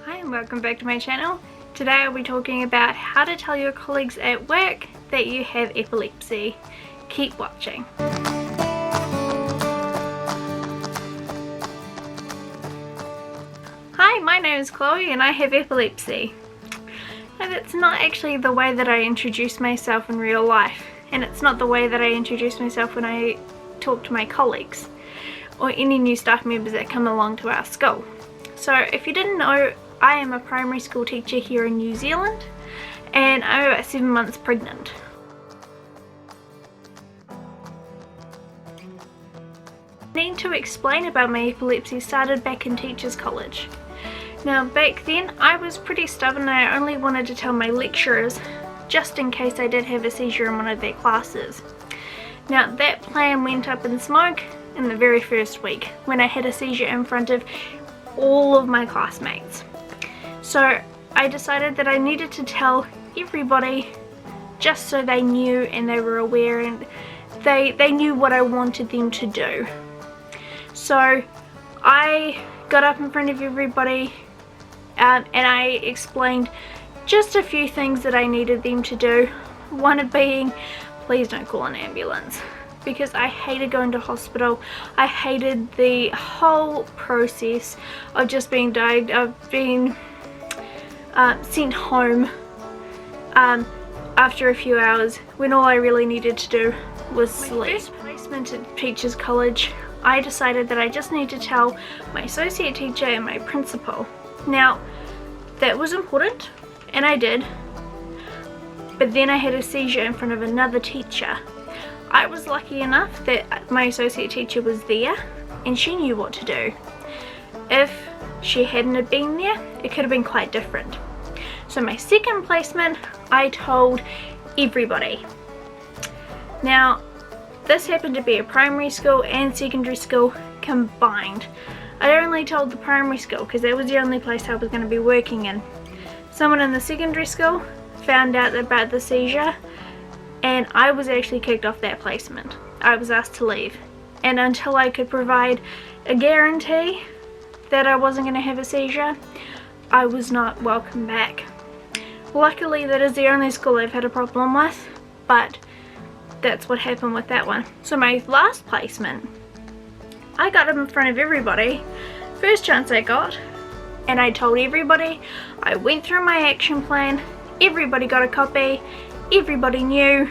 Hi and welcome back to my channel. Today I'll be talking about how to tell your colleagues at work that you have epilepsy. Keep watching. Hi, my name is Chloe and I have epilepsy. Now that's not actually the way that I introduce myself in real life, and it's not the way that I introduce myself when I talk to my colleagues or any new staff members that come along to our school. So if you didn't know, I am a primary school teacher here in New Zealand and I'm about 7 months pregnant. The need to explain about my epilepsy started back in Teachers College. Now back then I was pretty stubborn and I only wanted to tell my lecturers just in case I did have a seizure in one of their classes. Now that plan went up in smoke in the very first week when I had a seizure in front of all of my classmates. So I decided that I needed to tell everybody just so they knew and they were aware and they knew what I wanted them to do. So I got up in front of everybody and I explained just a few things that I needed them to do. One being, please don't call an ambulance, because I hated going to hospital. I hated the whole process of just being sent home after a few hours when all I really needed to do was sleep. My first placement at Teachers College, I decided that I just need to tell my associate teacher and my principal. Now that was important and I did, but then I had a seizure in front of another teacher. I was lucky enough that my associate teacher was there and she knew what to do. If she hadn't have been there, it could have been quite different. So my second placement, I told everybody. Now this happened to be a primary school and secondary school combined. I only told the primary school because that was the only place I was going to be working in. Someone in the secondary school found out about the seizure and I was actually kicked off that placement. I was asked to leave, and until I could provide a guarantee that I wasn't going to have a seizure, I was not welcome back. Luckily that is the only school I've had a problem with, but that's what happened with that one. So my last placement, I got up in front of everybody, first chance I got, and I told everybody. I went through my action plan, everybody got a copy, everybody knew,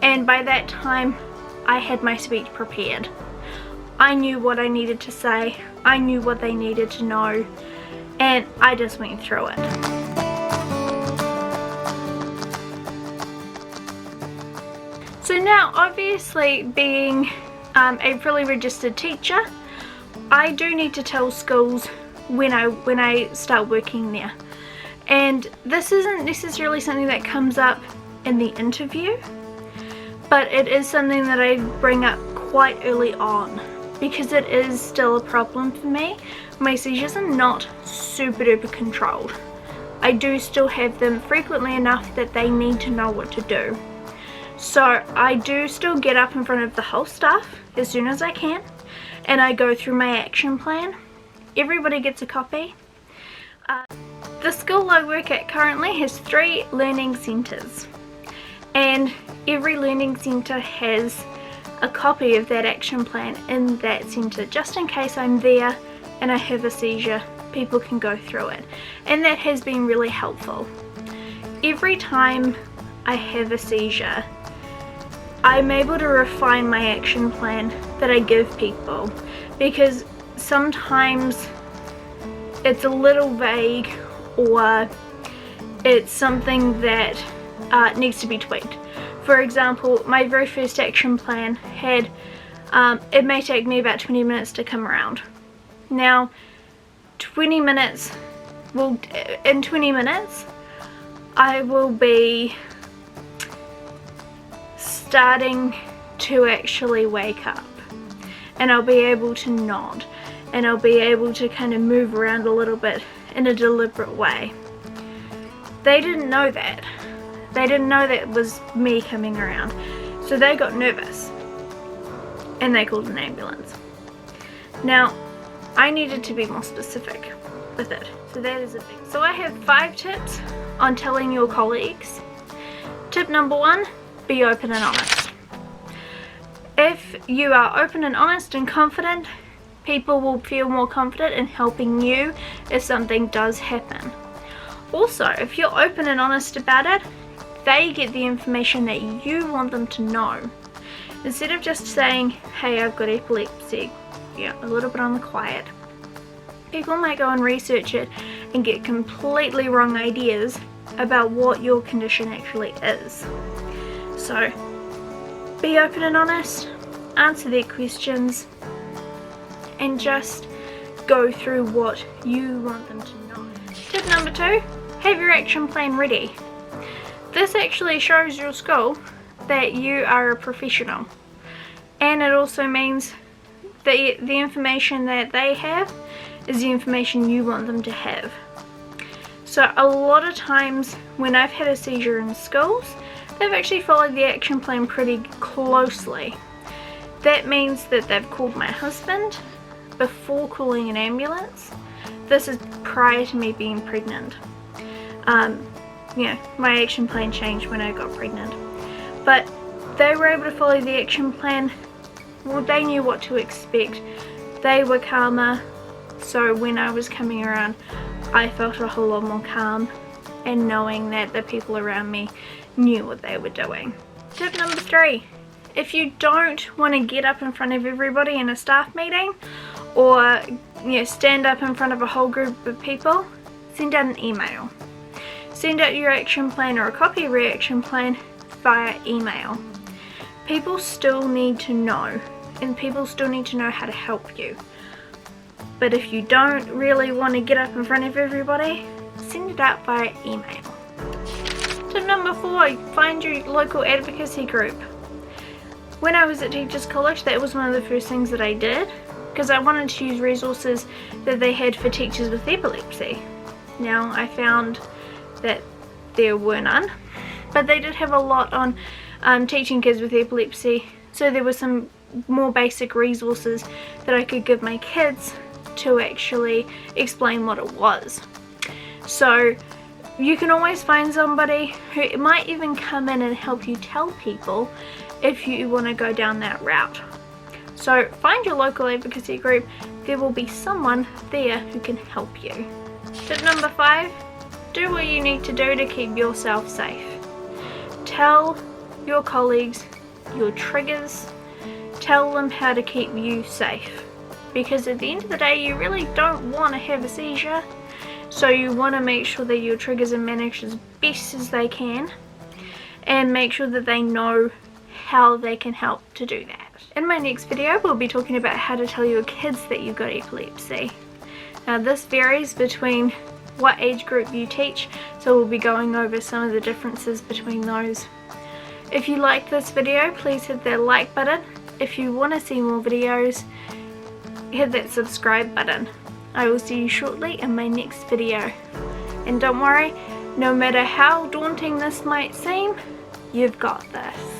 and by that time I had my speech prepared. I knew what I needed to say, I knew what they needed to know, and I just went through it. So now obviously being a fully registered teacher, I do need to tell schools when I start working there. And this isn't necessarily something that comes up in the interview, but it is something that I bring up quite early on because it is still a problem for me. My seizures are not super duper controlled. I do still have them frequently enough that they need to know what to do. So I do still get up in front of the whole staff as soon as I can and I go through my action plan. Everybody gets a copy. The school I work at currently has 3 learning centres, and every learning centre has a copy of that action plan in that centre, just in case I'm there and I have a seizure, people can go through it, and that has been really helpful. Every time I have a seizure, I'm able to refine my action plan that I give people, because sometimes it's a little vague or it's something that needs to be tweaked. For example, my very first action plan had, it may take me about 20 minutes to come around. Now, 20 minutes, in 20 minutes, I will be starting to actually wake up, and I'll be able to nod, and I'll be able to kind of move around a little bit in a deliberate way. They didn't know that. They didn't know that it was me coming around. So they got nervous and they called an ambulance. Now, I needed to be more specific. with it. So that is a big. So I have 5 tips on telling your colleagues. Tip number 1, be open and honest. If you are open and honest and confident, people will feel more confident in helping you if something does happen. Also, if you're open and honest about it, they get the information that you want them to know. Instead of just saying, hey, I've got epilepsy, a little bit on the quiet, people might go and research it and get completely wrong ideas about what your condition actually is. So, be open and honest, answer their questions, and just go through what you want them to know. Tip number 2, have your action plan ready. This actually shows your school that you are a professional, and it also means that the information that they have is the information you want them to have. So a lot of times when I've had a seizure in schools, they've actually followed the action plan pretty closely. That means that they've called my husband before calling an ambulance. This is prior to me being pregnant. My action plan changed when I got pregnant. But they were able to follow the action plan. Well, they knew what to expect. They were calmer, so when I was coming around, I felt a whole lot more calm, and knowing that the people around me knew what they were doing. Tip number 3, if you don't want to get up in front of everybody in a staff meeting, or stand up in front of a whole group of people, send out an email. Send out your action plan or a copy of your action plan via email. People still need to know, and people still need to know how to help you. But if you don't really want to get up in front of everybody, send it out via email. Tip number 4, find your local advocacy group. When I was at Teachers College, that was one of the first things that I did, because I wanted to use resources that they had for teachers with epilepsy. Now, I found that there were none, but they did have a lot on teaching kids with epilepsy, so there were some more basic resources that I could give my kids to actually explain what it was. So you can always find somebody who might even come in and help you tell people if you want to go down that route. So find your local advocacy group. There will be someone there who can help you. Tip number 5, do what you need to do to keep yourself safe. Tell your colleagues your triggers. Tell them how to keep you safe. Because at the end of the day, you really don't want to have a seizure. So you want to make sure that your triggers are managed as best as they can. And make sure that they know how they can help to do that. In my next video, we'll be talking about how to tell your kids that you've got epilepsy. Now this varies between what age group you teach, so we'll be going over some of the differences between those. If you like this video, please hit that like button. If you want to see more videos, hit that subscribe button. I will see you shortly in my next video. And don't worry, no matter how daunting this might seem, you've got this.